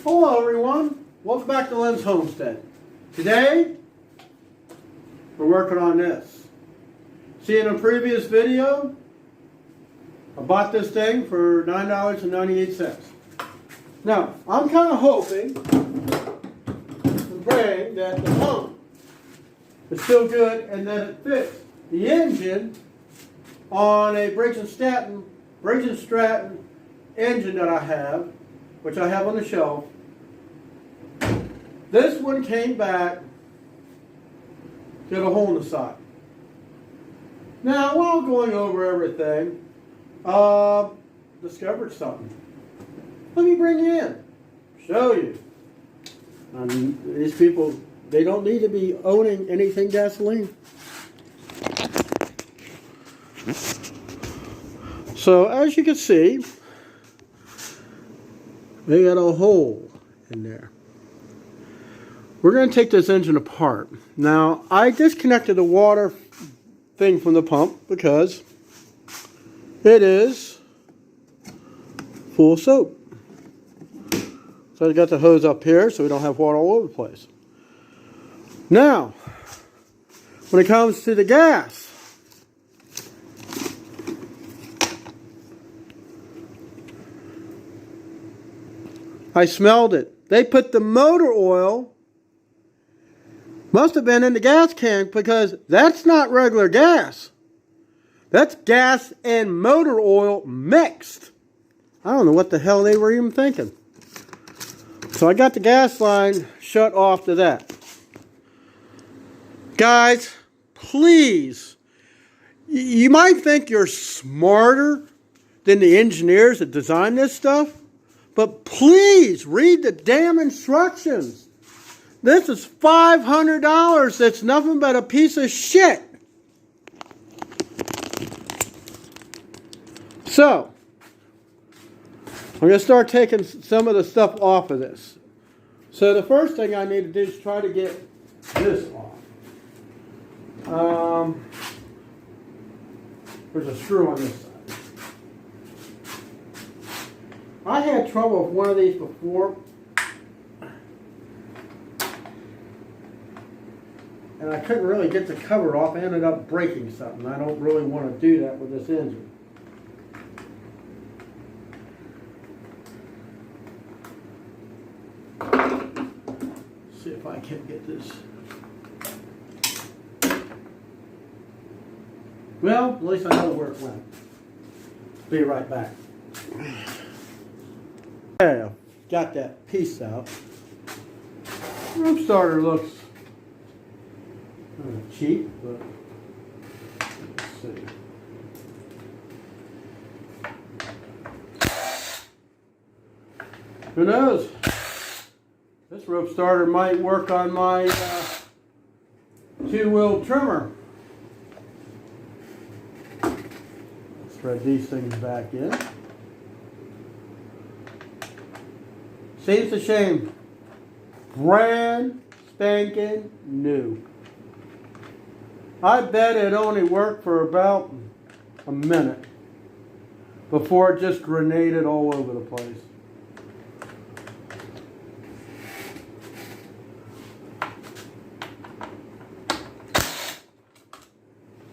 Hello everyone, welcome back to Lynn's Homestead. Today, we're working on this. See in a previous video, I bought this thing for $9.98. Now, I'm kind of hoping and praying that the pump is still good and that it fits the engine on a Briggs & Stratton engine that I have, which I have on the shelf. This one came back, got a hole in the side. Now, while going over everything, discovered something. Let me bring you in, show you. These people, they don't need to be owning anything gasoline. So, as you can see, they got a hole in there. We're going to take this engine apart. Now, I disconnected the water thing from the pump because it is full of soap. So I got the hose up here so we don't have water all over the place. Now, when it comes to the gas, I smelled it. They put the motor oil, must have been in the gas can, because that's not regular gas. That's gas and motor oil mixed. I don't know what the hell they were even thinking. So I got the gas line shut off to that. Guys, please, you might think you're smarter than the engineers that designed this stuff, but please read the damn instructions. This is $500. That's nothing but a piece of shit. So, I'm going to start taking some of the stuff off of this. So the first thing I need to do is try to get this off. There's a screw on this side. I had trouble with one of these before. And I couldn't really get the cover off. I ended up breaking something. I don't really want to do that with this engine. See if I can get this. Well, at least I know where it went. Be right back. Okay, got that piece out. Room starter looks cheap, but let's see. Who knows? This rope starter might work on my two-wheel trimmer. Let's thread these things back in. Seems a shame. Brand spanking new. I bet it only worked for about a minute before it just grenaded all over the place.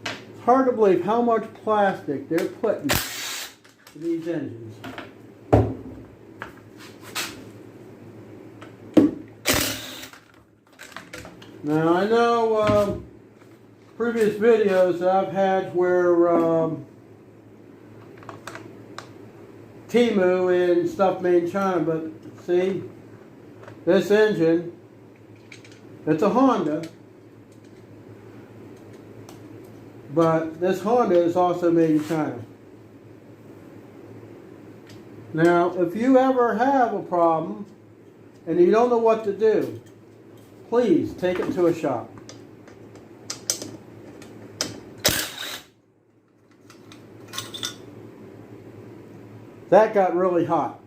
It's hard to believe how much plastic they're putting in these engines. Now I know previous videos that I've had where Temu and stuff made in China, but see, this engine, it's a Honda, but this Honda is also made in China. Now, if you ever have a problem and you don't know what to do, please take it to a shop. That got really hot.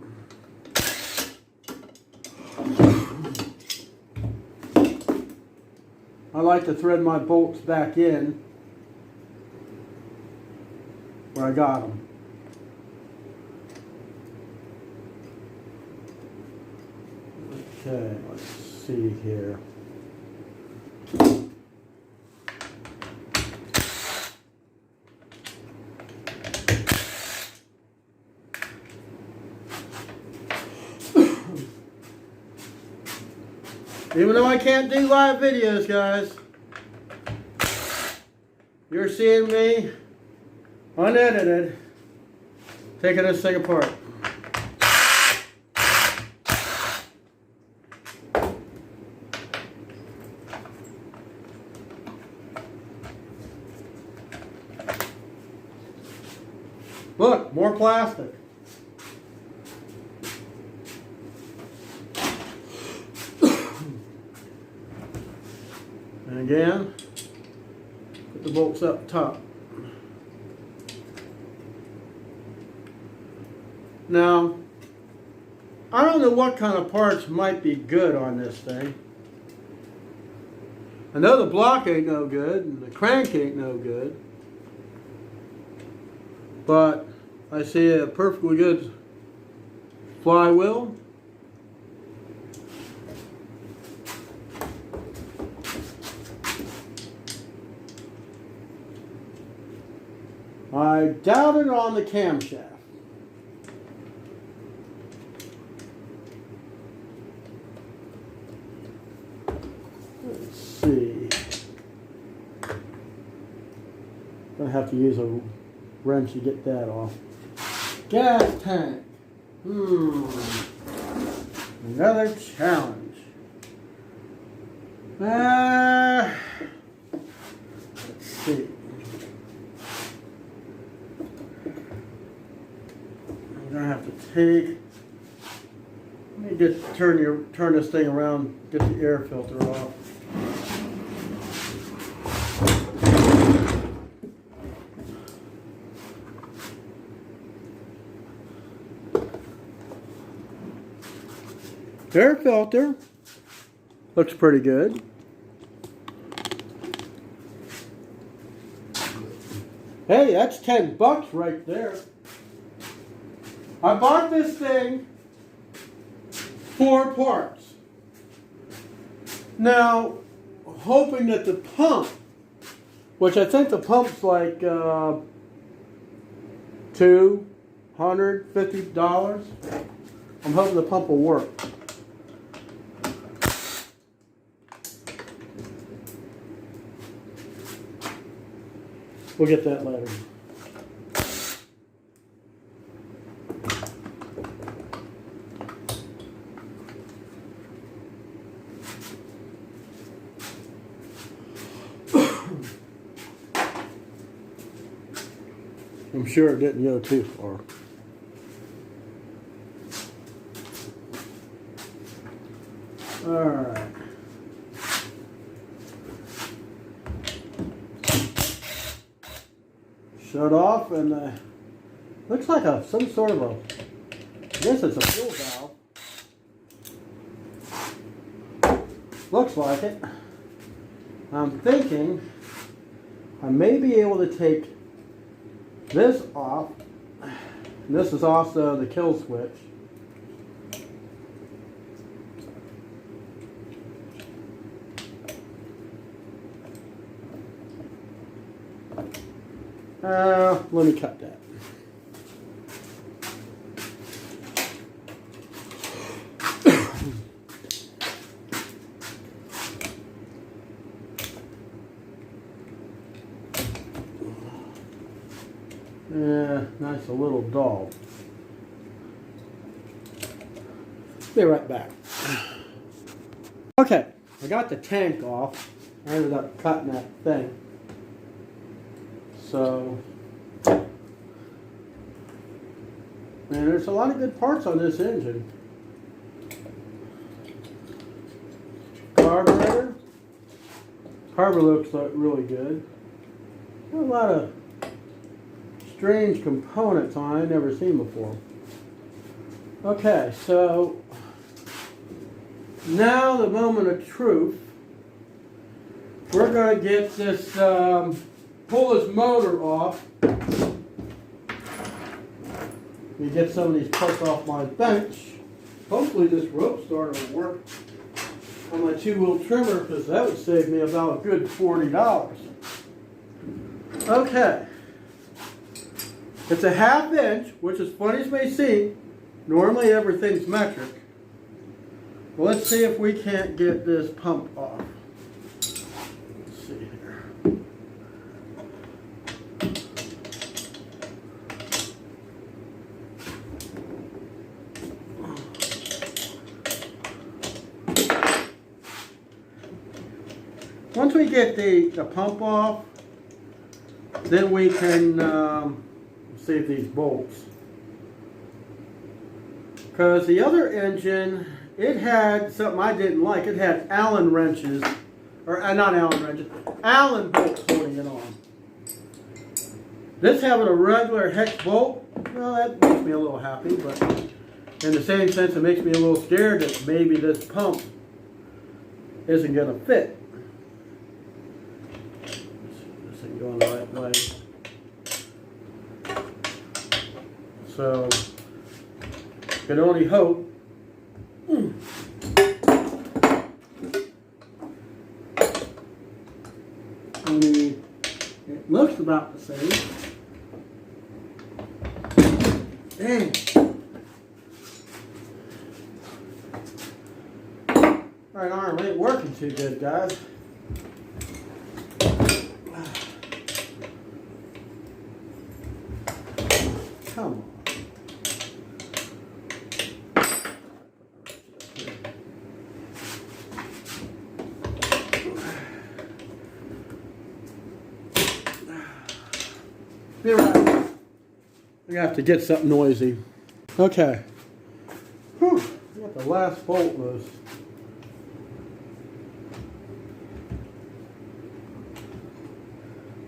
I like to thread my bolts back in where I got them. Okay, let's see here. Even though I can't do live videos, guys, you're seeing me unedited taking this thing apart. Look, more plastic. And again, put the bolts up top. Now, I don't know what kind of parts might be good on this thing. I know the block ain't no good, and the crank ain't no good. But I see a perfectly good flywheel. I doubt it on the camshaft. Let's see. Gonna have to use a wrench to get that off. Gas tank. Another challenge. Let's see. I'm gonna have to take. Let me turn this thing around. Get the air filter off. Air filter looks pretty good. Hey, that's $10 right there. I bought this thing 4 parts. Now, hoping that the pump, which I think the pump's like $250. I'm hoping the pump will work. We'll get that later. I'm sure it didn't go too far. All right. Shut off, and looks like some sort of I guess it's a fuel valve. Looks like it. I'm thinking I may be able to take this off. And this is also the kill switch. Let me cut that. Nice a little dull. Be right back. Okay, I got the tank off. I ended up cutting that thing. So, man, there's a lot of good parts on this engine. Carburetor. Carburetor looks like really good. A lot of strange components on it I've never seen before. Okay, so now the moment of truth. We're going to get this, pull this motor off. Let me get some of these parts off my bench. Hopefully this rope starter will work on my 2-wheel trimmer, because that would save me about a good $40. Okay. It's a 1/2 inch, which is funny as may seem. Normally everything's metric. Well, let's see if we can't get this pump off. Let's see here. Once we get the pump off, then we can see these bolts. Because the other engine, it had something I didn't like. It had Allen wrenches, or not Allen wrenches, Allen bolts holding it on. This having a regular hex bolt, well, that makes me a little happy, but in the same sense, it makes me a little scared that maybe this pump isn't going to fit. This ain't going the right way. So, can only hope. I mean, it looks about the same. Dang. Alright, arm ain't working too good, guys. Come on. Be right. I'm gonna have to get something noisy. Okay. Whew. I got the last bolt loose.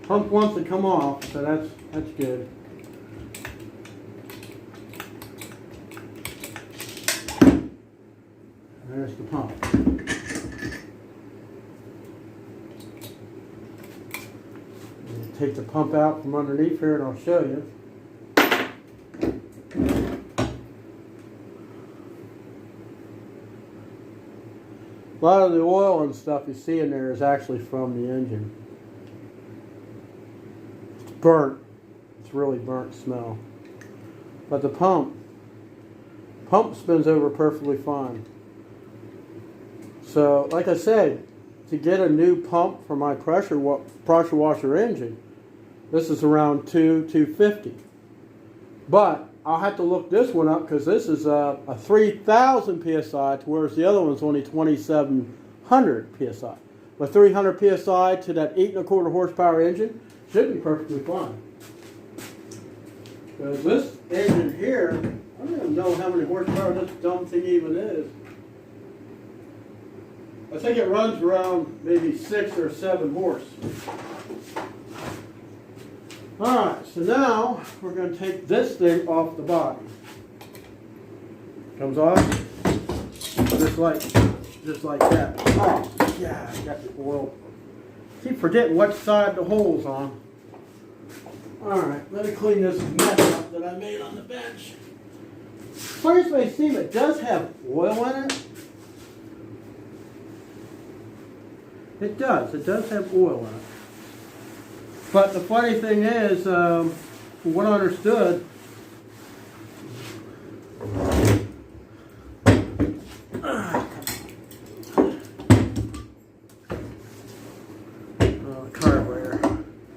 Pump wants to come off, so that's good. There's the pump. Take the pump out from underneath here and I'll show you. A lot of the oil and stuff you see in there is actually from the engine. It's burnt. It's really burnt smell. But the pump spins over perfectly fine. So, like I said, to get a new pump for my pressure washer engine, this is around $250. But I'll have to look this one up because this is a 3,000 psi, whereas the other one's only 2,700 psi. But 300 psi to that 8¼ horsepower engine should be perfectly fine. Because this engine here, I don't even know how many horsepower this dumb thing even is. I think it runs around maybe 6 or 7 horse. Alright, so now we're going to take this thing off the body. Comes off just like that. Oh, yeah, I got the oil. Keep forgetting what side the hole's on. Alright, let me clean this mess up that I made on the bench. First may seem it does have oil in it. It does have oil in it. But the funny thing is, from what I understood, the carburetor.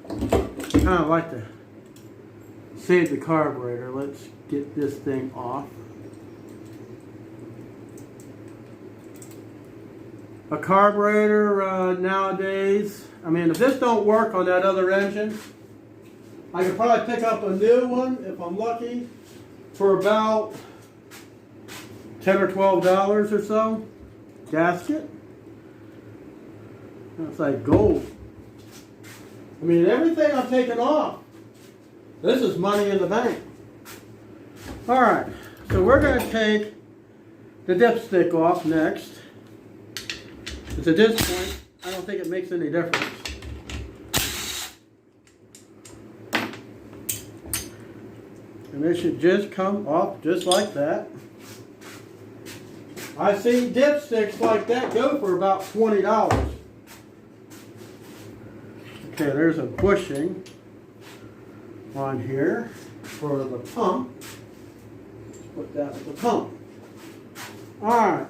I kind of like to save the carburetor. Let's get this thing off. A carburetor nowadays, I mean, if this don't work on that other engine, I could probably pick up a new one if I'm lucky for about $10 or $12 or so. Gasket. That's like gold. I mean, everything I'm taking off, this is money in the bank. Alright, so we're going to take the dipstick off next. Because at this point, I don't think it makes any difference. And it should just come off just like that. I see dipsticks like that go for about $20. Okay, there's a bushing on here for the pump. Let's put that with the pump. Alright.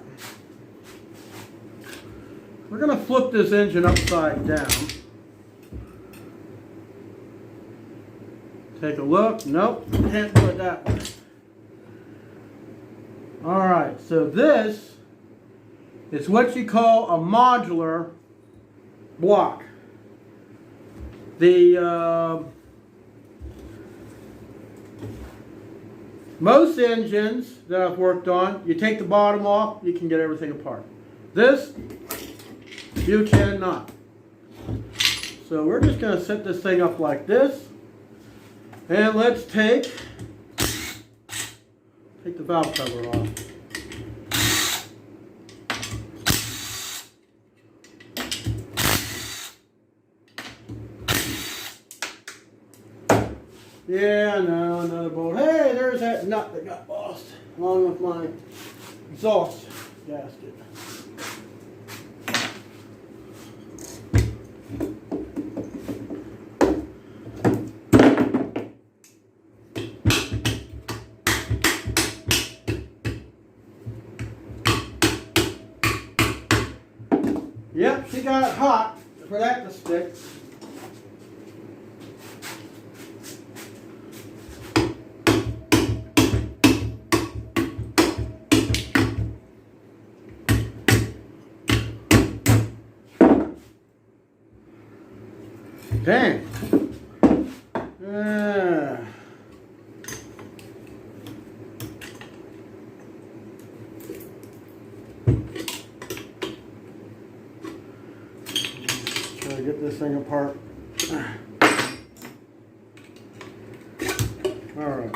We're going to flip this engine upside down. Take a look. Nope, can't do it that way. Alright, so this is what you call a modular block. The most engines that I've worked on, you take the bottom off, you can get everything apart. This, you cannot. So we're just going to set this thing up like this. And let's take the valve cover off. Yeah, no, another bolt. Hey, there's that nut that got lost, along with my exhaust gasket. Yep, she got hot for that to stick. Dang. Try to get this thing apart. All right.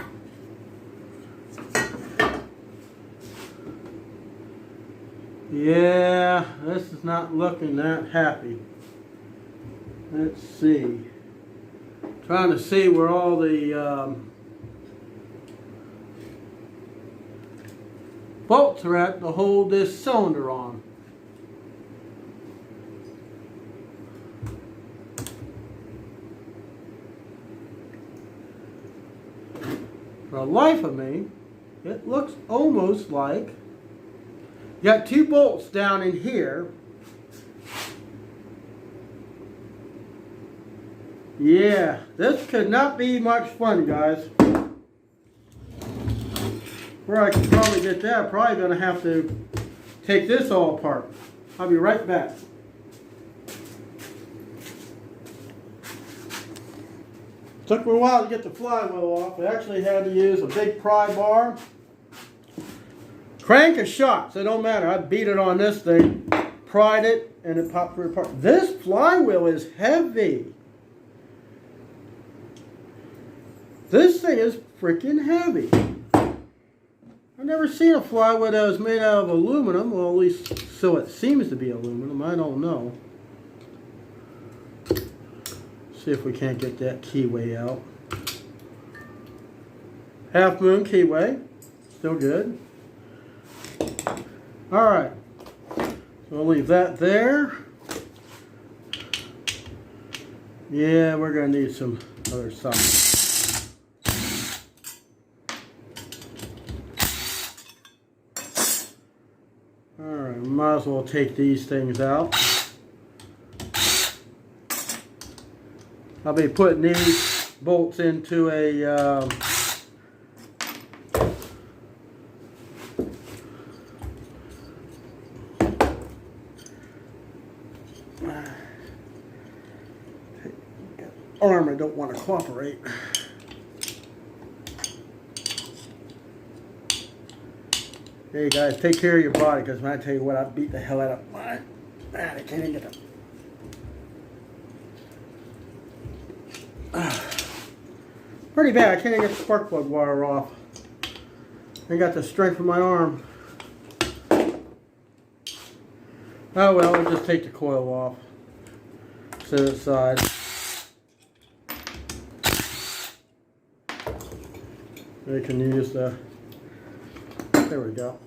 Yeah, this is not looking that happy. Let's see. Trying to see where all the bolts are at to hold this cylinder on. For the life of me, it looks almost like you got two bolts down in here. Yeah, this could not be much fun, guys. Where I can probably get that, I'm probably going to have to take this all apart. I'll be right back. Took me a while to get the flywheel off. I actually had to use a big pry bar. Crank is shot, so it don't matter. I beat it on this thing, pried it, and it popped right apart. This flywheel is heavy. This thing is freaking heavy. I've never seen a flywheel that was made out of aluminum. Well, at least so it seems to be aluminum. I don't know. See if we can't get that keyway out. Half moon keyway. Still good. Alright. So we'll leave that there. Yeah, we're going to need some other side. Alright, might as well take these things out. I'll be putting these bolts into a arm I don't want to cooperate. Hey guys, take care of your body, because when I tell you what, I beat the hell out of mine. Man, I can't even get them. Pretty bad. I can't even get the spark plug wire off. I got the strength of my arm. Oh well, I'll just take the coil off. Set it aside. We can use the, there we go.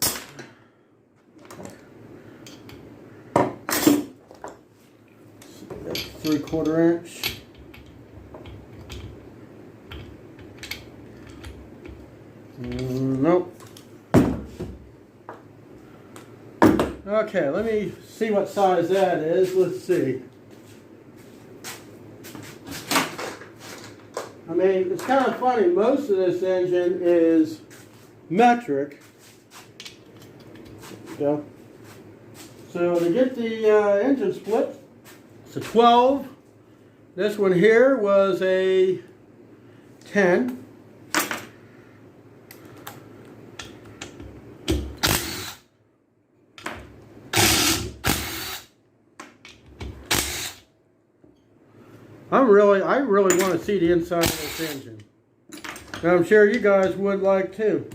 3/4 inch. Nope. Okay, let me see what size that is. Let's see. I mean, it's kind of funny. Most of this engine is metric. Go. So to get the engine split, it's a 12. This one here was a 10. I really want to see the inside of this engine. And I'm sure you guys would like too.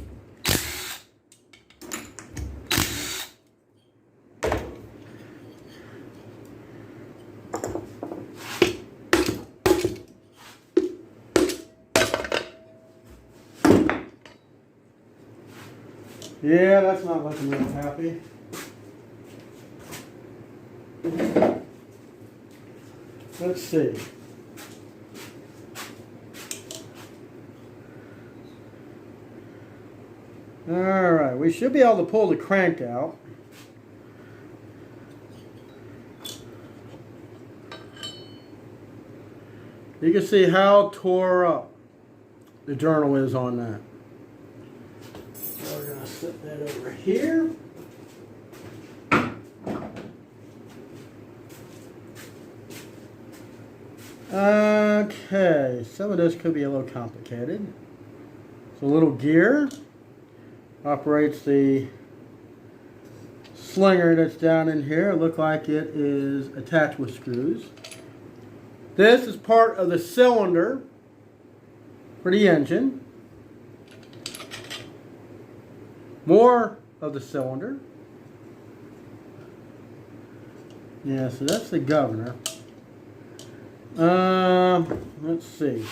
Yeah, that's not looking real happy. Let's see. Alright, we should be able to pull the crank out. You can see how tore up the journal is on that. So we're going to set that over here. Okay, some of this could be a little complicated. It's a little gear. Operates the slinger that's down in here. It looks like it is attached with screws. This is part of the cylinder for the engine. More of the cylinder. Yeah, so that's the governor. Let's see.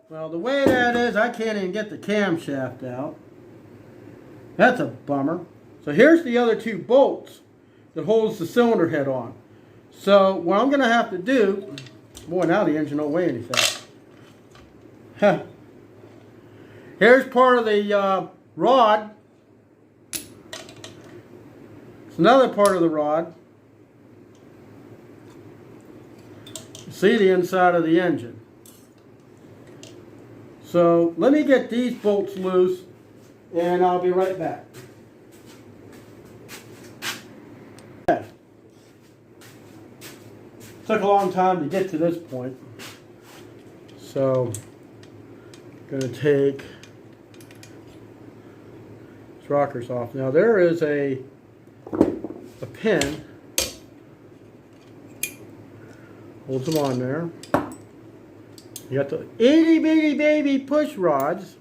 Well, the way that is, I can't even get the camshaft out. That's a bummer. So here's the other two bolts that holds the cylinder head on. So what I'm going to have to do, boy, now the engine don't weigh anything. Huh. Here's part of the rod. It's another part of the rod. You see the inside of the engine. So let me get these bolts loose and I'll be right back. Okay. Took a long time to get to this point. So I'm going to take these rockers off. Now there is a pin. Holds them on there. You got the itty bitty baby push rods.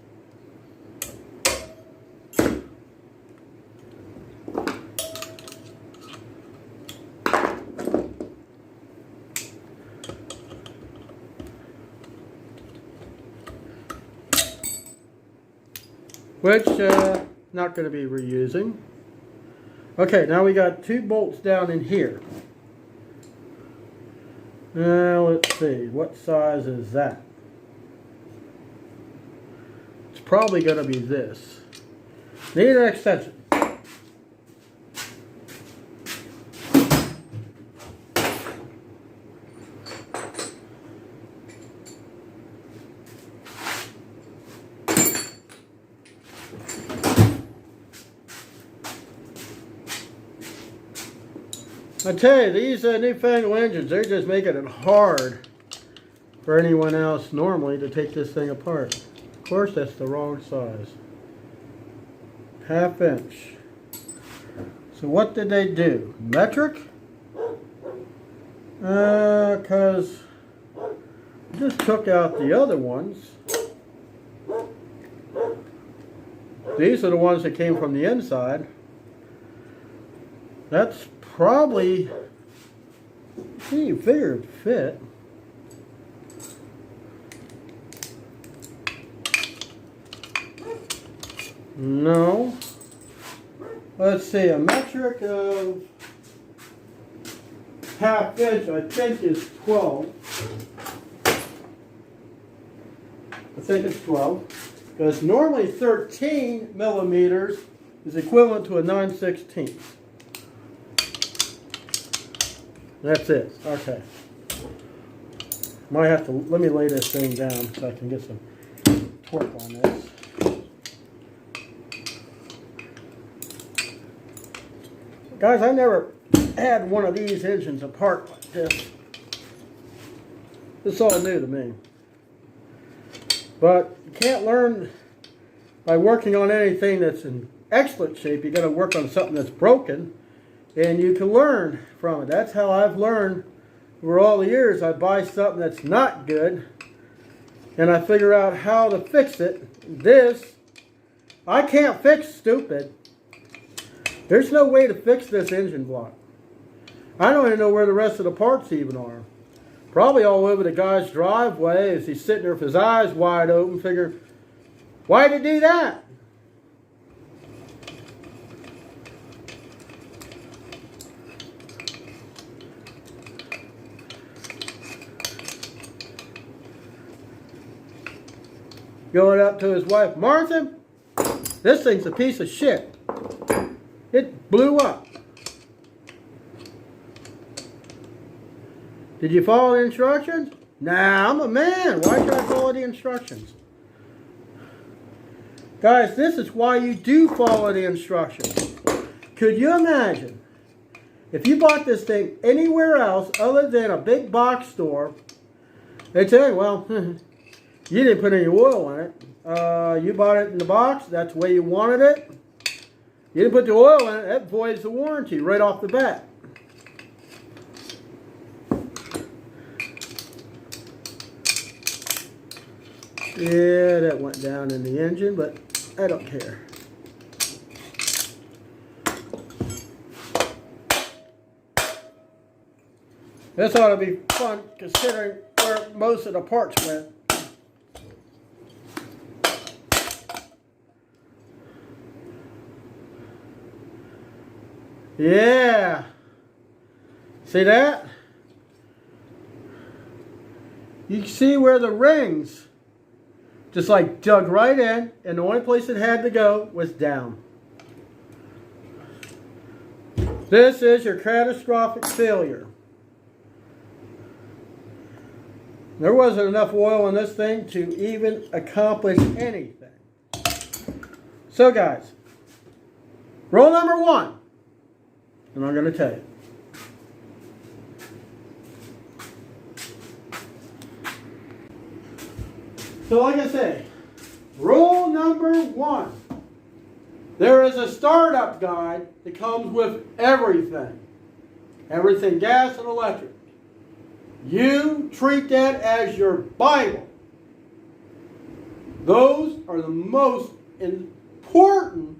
Which not going to be reusing. Okay, now we got two bolts down in here. Now let's see, what size is that? It's probably going to be this. Need an extension. I tell you, these newfangled engines, they're just making it hard for anyone else normally to take this thing apart. Of course, that's the wrong size. 1/2 inch. So what did they do? Metric? Because I just took out the other ones. These are the ones that came from the inside. That's probably, you figure it'd fit. No. Let's see, a metric of half inch, I think, is 12. I think it's 12. Because normally 13 millimeters is equivalent to a 9/16. That's it. Okay. Might have to, let me lay this thing down so I can get some torque on this. Guys, I never had one of these engines apart like this. This is all new to me. But you can't learn by working on anything that's in excellent shape. You got to work on something that's broken, and you can learn from it. That's how I've learned over all the years. I buy something that's not good, and I figure out how to fix it. This, I can't fix stupid. There's no way to fix this engine block. I don't even know where the rest of the parts even are. Probably all over the guy's driveway as he's sitting there with his eyes wide open, figure, why'd he do that? Going up to his wife, Martha, this thing's a piece of shit. It blew up. Did you follow the instructions? Nah, I'm a man. Why should I follow the instructions? Guys, this is why you do follow the instructions. Could you imagine if you bought this thing anywhere else other than a big box store? They tell you, well, you didn't put any oil in it. You bought it in the box. That's the way you wanted it. You didn't put the oil in it. That voids the warranty right off the bat. Yeah, that went down in the engine, but I don't care. This ought to be fun considering where most of the parts went. Yeah. See that? You see where the rings just like dug right in, and the only place it had to go was down. This is your catastrophic failure. There wasn't enough oil in this thing to even accomplish anything. So guys, rule number 1, and I'm going to tell you. So like I say, rule number 1, there is a startup guide that comes with everything. Everything gas and electric. You treat that as your Bible. Those are the most important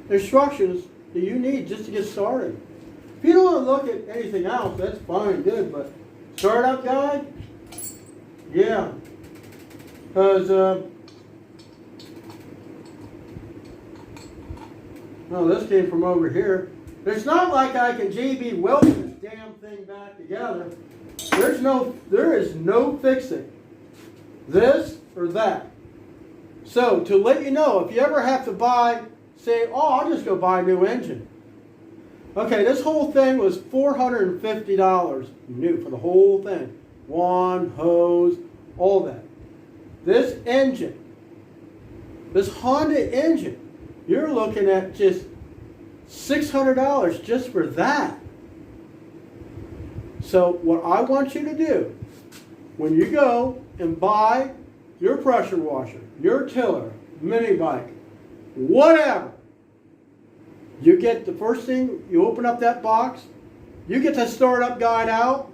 instructions that you need just to get started. If you don't want to look at anything else, that's fine, good, but startup guide, yeah, because, no, this came from over here. It's not like I can J.B. weld this damn thing back together. There is no fixing this or that. So, to let you know, if you ever have to buy, say, oh, I'll just go buy a new engine. Okay, this whole thing was $450 new for the whole thing. Wand, hose, all that. This engine, this Honda engine, you're looking at just $600 just for that. So what I want you to do, when you go and buy your pressure washer, your tiller, mini bike, whatever, you get the first thing, you open up that box, you get the startup guide out,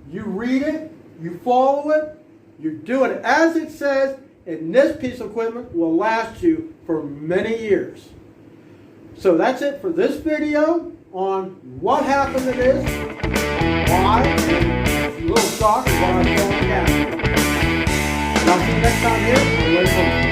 you read it, you follow it, you do it as it says, and this piece of equipment will last you for many years. So that's it for this video on what happened to this, why, a little shock of what I'm showing you. And I'll see you next time here on Lens Home.